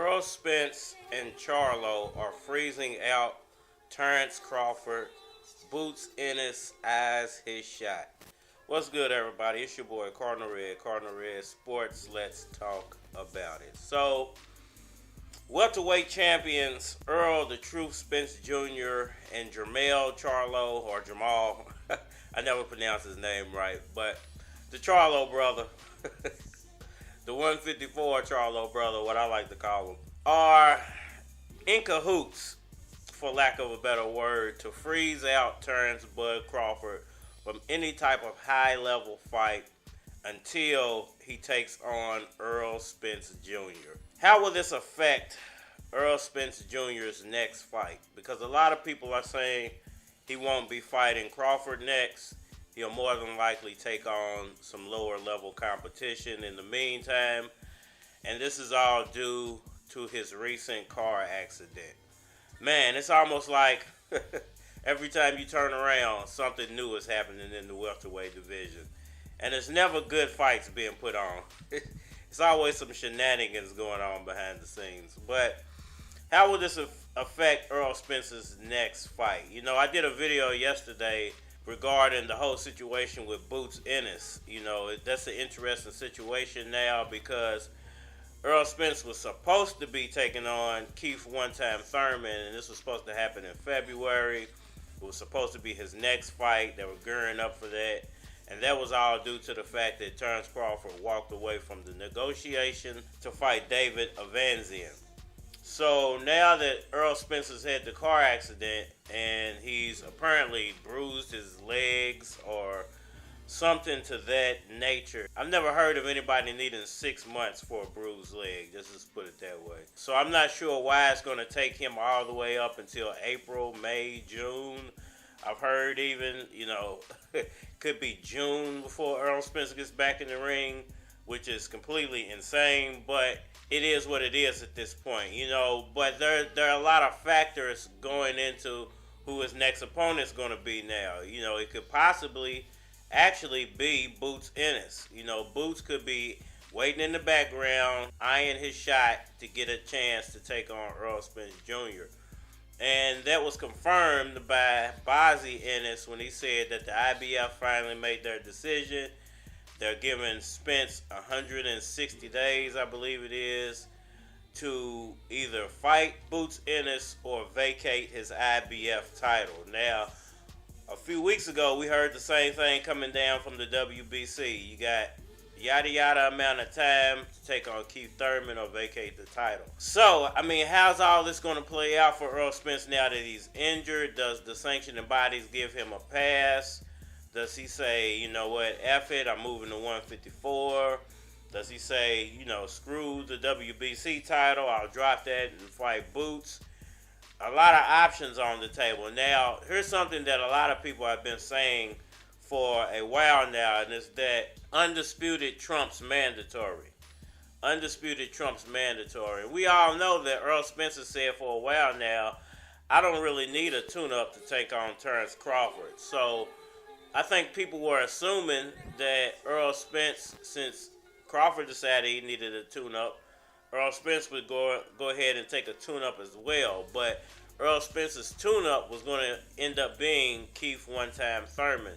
Errol Spence and Charlo are freezing out Terence Crawford. Boots Ennis eyes his shot. What's good, everybody? It's your boy Cardinal Red Sports. Let's talk about it. So, welterweight champions Errol the Truth Spence Jr. and Jermell Charlo, or Jermall. I never pronounce his name right, but the Charlo brother, the 154 Charlo brother, what I like to call him, are in cahoots, for lack of a better word, to freeze out Terence Bud Crawford from any type of high-level fight until he takes on Errol Spence Jr. How will this affect Errol Spence Jr.'s next fight? Because a lot of people are saying he won't be fighting Crawford next. He'll more than likely take on some lower-level competition in the meantime. And this is all due to his recent car accident. Man, it's almost like every time you turn around, something new is happening in the welterweight division. And it's never good fights being put on. It's always some shenanigans going on behind the scenes. But how will this affect Errol Spence's next fight? You know, I did a video yesterday regarding the whole situation with Boots Ennis. You know, that's an interesting situation now because Errol Spence was supposed to be taking on Keith One Time Thurman, and this was supposed to happen in February. It was supposed to be his next fight. They were gearing up for that. And that was all due to the fact that Terence Crawford walked away from the negotiation to fight David Avanesyan. So now that Errol Spence has had the car accident and he's apparently bruised his legs or something to that nature. I've never heard of anybody needing 6 months for a bruised leg, just put it that way. So I'm not sure why it's going to take him all the way up until April, May, June. I've heard even, could be June before Errol Spence gets back in the ring, which is completely insane, but it is what it is at this point, But there are a lot of factors going into who his next opponent is going to be now. It could possibly actually be Boots Ennis. Boots could be waiting in the background, eyeing his shot to get a chance to take on Errol Spence Jr. And that was confirmed by Bozy Ennis when he said that the IBF finally made their decision. They're giving Spence 160 days, I believe it is, to either fight Boots Ennis or vacate his IBF title. Now, a few weeks ago, we heard the same thing coming down from the WBC. You got yada amount of time to take on Keith Thurman or vacate the title. So, how's all this going to play out for Errol Spence now that he's injured? Does the sanctioning bodies give him a pass? Does he say, you know what, F it, I'm moving to 154? Does he say, screw the WBC title, I'll drop that and fight Boots? A lot of options on the table. Now, here's something that a lot of people have been saying for a while now, and it's that undisputed trumps mandatory. Undisputed trumps mandatory. We all know that Errol Spence has said for a while now, I don't really need a tune-up to take on Terence Crawford. So, I think people were assuming that Errol Spence, since Crawford decided he needed a tune-up, Errol Spence would go ahead and take a tune-up as well. But Errol Spence's tune-up was going to end up being Keith One Time Thurman.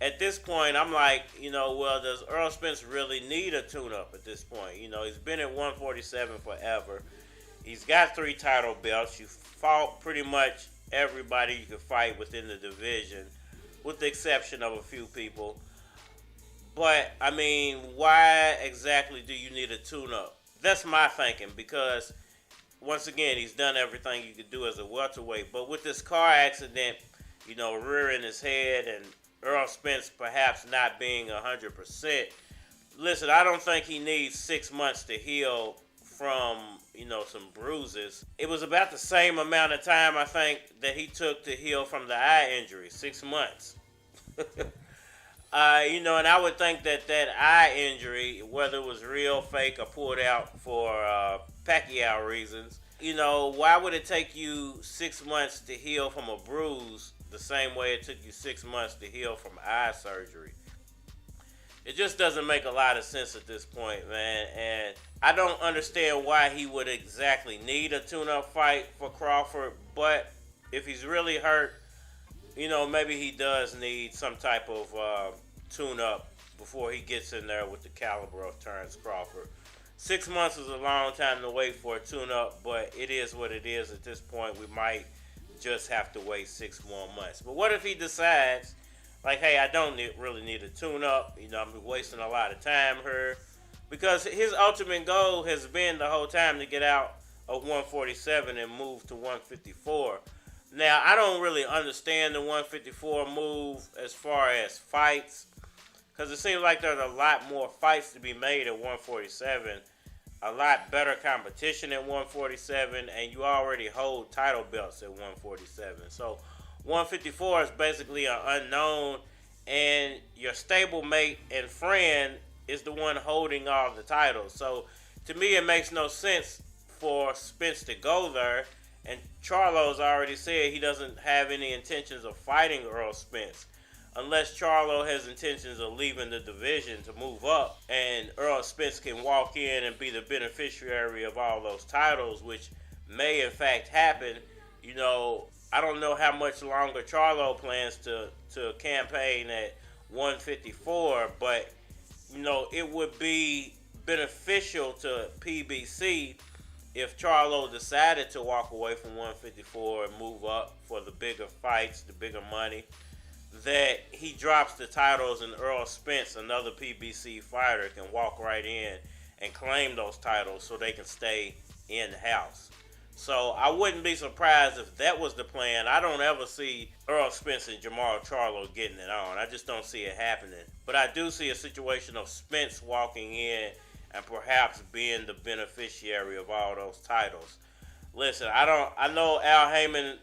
At this point, I'm like, does Errol Spence really need a tune-up at this point? He's been at 147 forever. He's got 3 title belts. You fought pretty much everybody you could fight within the division, with the exception of a few people. But, why exactly do you need a tune-up? That's my thinking, because once again, he's done everything you could do as a welterweight. But with this car accident, rearing his head and Errol Spence perhaps not being 100%, listen, I don't think he needs 6 months to heal from, some bruises. It was about the same amount of time, I think, that he took to heal from the eye injury, 6 months. And I would think that eye injury, whether it was real, fake, or pulled out for Pacquiao reasons, why would it take you 6 months to heal from a bruise the same way it took you 6 months to heal from eye surgery? It just doesn't make a lot of sense at this point, man. And I don't understand why he would exactly need a tune-up fight for Crawford. But if he's really hurt, maybe he does need some type of tune-up before he gets in there with the caliber of Terence Crawford. 6 months is a long time to wait for a tune-up, but it is what it is at this point. We might just have to wait 6 more months. But what if he decides, like, hey, I don't really need a tune-up. I'm wasting a lot of time here. Because his ultimate goal has been the whole time to get out of 147 and move to 154. Now, I don't really understand the 154 move as far as fights, because it seems like there's a lot more fights to be made at 147, a lot better competition at 147, and you already hold title belts at 147. So 154 is basically an unknown, and your stablemate and friend is the one holding all the titles. So to me, it makes no sense for Spence to go there. And Charlo's already said he doesn't have any intentions of fighting Errol Spence unless Charlo has intentions of leaving the division to move up, and Errol Spence can walk in and be the beneficiary of all those titles, which may in fact happen. I don't know how much longer Charlo plans to campaign at 154, but it would be beneficial to PBC if Charlo decided to walk away from 154 and move up for the bigger fights, the bigger money, that he drops the titles and Errol Spence, another PBC fighter, can walk right in and claim those titles so they can stay in-house. So I wouldn't be surprised if that was the plan. I don't ever see Errol Spence and Jermall Charlo getting it on. I just don't see it happening. But I do see a situation of Spence walking in and perhaps being the beneficiary of all those titles. Listen, I know Al Heyman,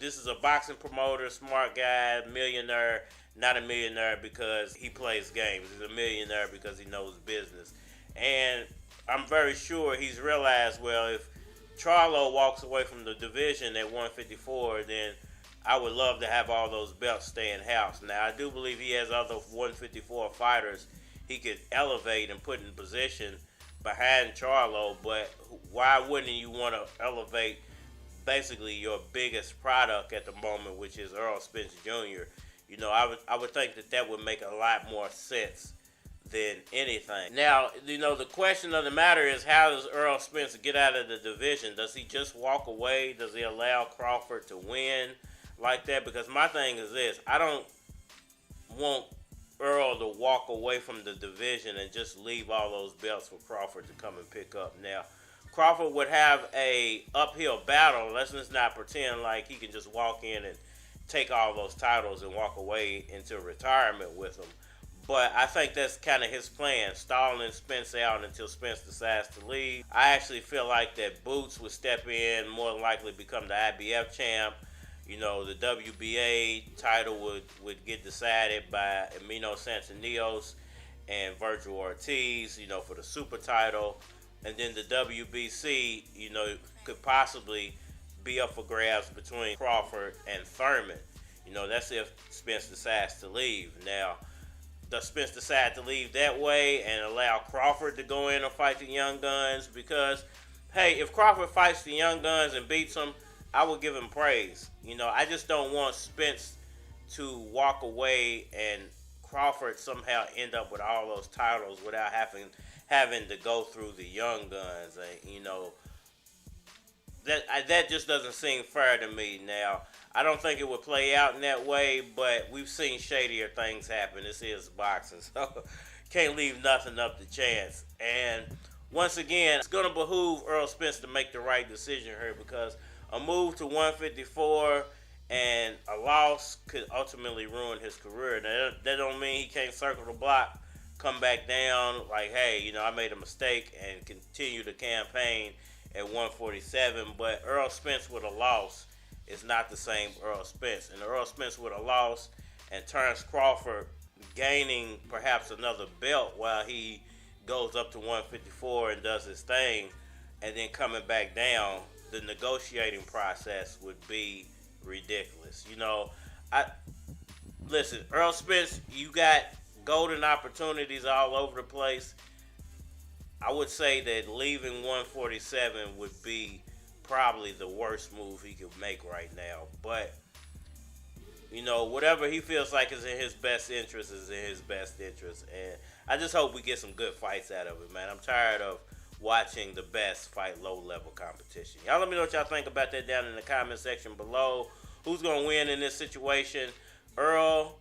this is a boxing promoter, smart guy, millionaire, not a millionaire because he plays games. He's a millionaire because he knows business. And I'm very sure he's realized, well, if Charlo walks away from the division at 154, then I would love to have all those belts stay in-house. Now, I do believe he has other 154 fighters he could elevate and put in position behind Charlo, but why wouldn't you want to elevate basically your biggest product at the moment, which is Errol Spence Jr.? I would think that would make a lot more sense than anything. Now, the question of the matter is, how does Errol Spence get out of the division? Does he just walk away? Does he allow Crawford to win like that? Because my thing is this, I don't want Errol to walk away from the division and just leave all those belts for Crawford to come and pick up. Now, Crawford would have a uphill battle. Let's just not pretend like he can just walk in and take all those titles and walk away into retirement with them. But I think that's kind of his plan, stalling Spence out until Spence decides to leave. I actually feel like that Boots would step in, more than likely become the IBF champ. The WBA title would get decided by Emino Santanios and Vergil Ortiz, for the super title. And then the WBC, could possibly be up for grabs between Crawford and Thurman. That's if Spence decides to leave. Now, does Spence decide to leave that way and allow Crawford to go in and fight the Young Guns? Because, hey, if Crawford fights the Young Guns and beats them, I would give him praise. I just don't want Spence to walk away and Crawford somehow end up with all those titles without having to go through the Young Guns. And, that just doesn't seem fair to me. Now, I don't think it would play out in that way, but we've seen shadier things happen. This is boxing, so can't leave nothing up to chance. And once again, it's going to behoove Errol Spence to make the right decision here, because a move to 154 and a loss could ultimately ruin his career. Now, that don't mean he can't circle the block, come back down, like, hey, I made a mistake, and continue the campaign at 147. But Errol Spence with a loss is not the same Errol Spence. And Errol Spence with a loss and Terence Crawford gaining perhaps another belt while he goes up to 154 and does his thing, and then coming back down, the negotiating process would be ridiculous. Listen, Errol Spence, you got golden opportunities all over the place. I would say that leaving 147 would be probably the worst move he could make right now. But, you know, whatever he feels like is in his best interest is in his best interest. And I just hope we get some good fights out of it, man. I'm tired of watching the best fight low-level competition. Y'all let me know what y'all think about that down in the comment section below. Who's going to win in this situation? Errol,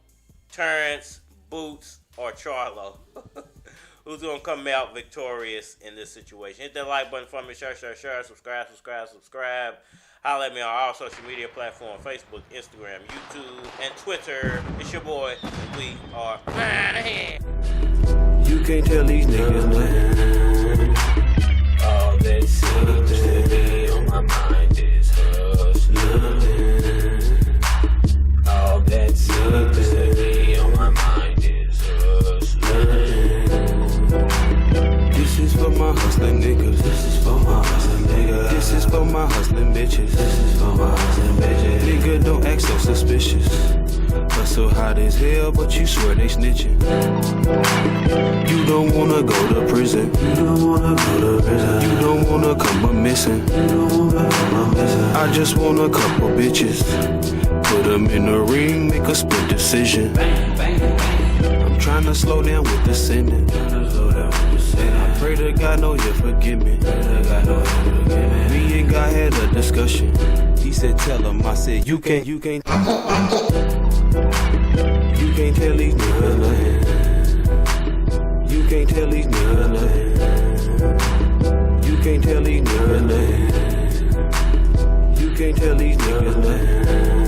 Terence, Boots, or Charlo? Who's going to come out victorious in this situation? Hit that like button for me. Share. Subscribe. Holla at me on all social media platforms. Facebook, Instagram, YouTube, and Twitter. It's your boy, and we are flying ahead. You can't tell these niggas nothing. All that seems to be on my mind is hustling. All that seems to be on my mind is hustling. This is for my hustling niggas. This is for my hustling niggas. This is for my hustling bitches. This is for my hustling bitches. Nigga, don't act so suspicious. Hustle hot as hell, but you swear they snitching. You don't wanna go to prison. You don't wanna go to prison. You don't wanna come up missing. You don't wanna come up missing. I just want a couple bitches. Put them in the ring, make a split decision. Bang, bang, bang. I'm trying to slow down with the sending. I pray to God, no, you forgive me. Me and God had a discussion. He said, tell him. I said, you can't tell these niggas nothing. You can't tell these niggas nothing. You can't tell these niggas nothing. You can't tell these niggas nothing.